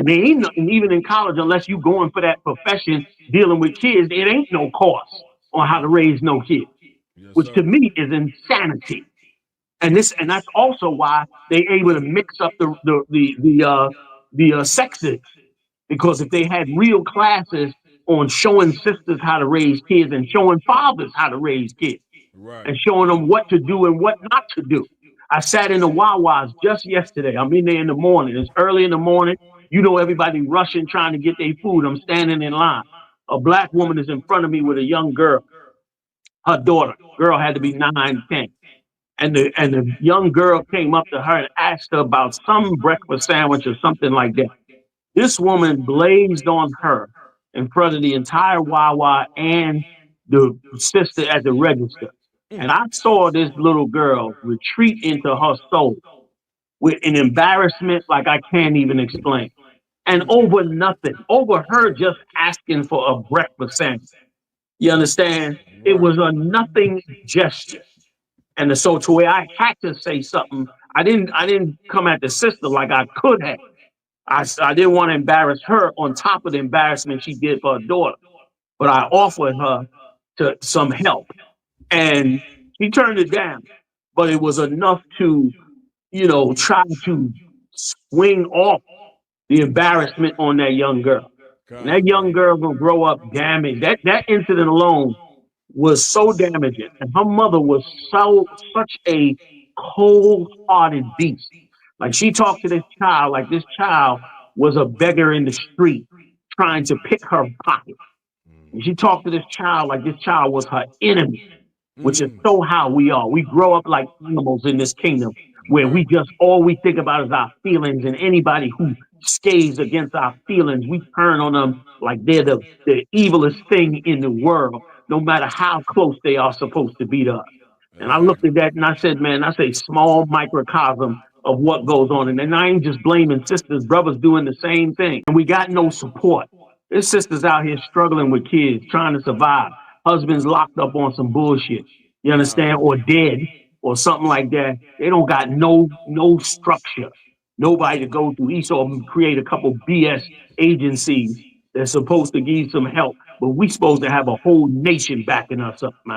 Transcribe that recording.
And there ain't nothing, even in college, unless you going for that profession dealing with kids, it ain't no course on how to raise no kids, Yes, which to sir. me is insanity. And that's also why they able to mix up the sexes, because if they had real classes on showing sisters how to raise kids and showing fathers how to raise kids Right. and showing them what to do and what not to do. I sat in the Wawa's just yesterday. I'm in there in the morning. It's early in the morning. You know, everybody rushing trying to get their food. I'm standing in line. A black woman is in front of me with a young girl, her daughter. Girl had to be 9, 10. And the young girl came up to her and asked her about some breakfast sandwich or something like that. This woman blazed on her in front of the entire Wawa and the sister at the register. And I saw this little girl retreat into her soul with an embarrassment like I can't even explain. And over nothing, over her just asking for a breakfast sandwich. You understand? It Right. was a nothing gesture. And so to where I had to say something, I didn't come at the sister like I could have. I didn't want to embarrass her on top of the embarrassment she did for her daughter, but I offered her to some help, and she turned it down. But it was enough to, try to swing off the embarrassment on that young girl. And that young Con. girl gonna grow up damaged. That incident alone was so damaging, and her mother was such a cold-hearted beast. Like she talked to this child like this child was a beggar in the street trying to pick her pocket. And she talked to this child like this child was her enemy, which is so how we are. We grow up like animals in this kingdom where Right. we just all we think about is our feelings, and anybody who scathes against our feelings, we turn on them like they're the evilest thing in the world, no matter how close they are supposed to be to us. And I looked Exactly. at that and I said, man, that's a small microcosm of what goes on. And then I ain't just blaming sisters, brothers doing the same thing. And we got no support. There's sisters out here struggling with kids, trying to survive. Husbands locked up on some bullshit. You understand? Con. Or dead or something like that. They don't got no structure. Nobody to go through. Esau create a couple BS agencies that's supposed to give some help. But we supposed to have a whole nation backing us up, man.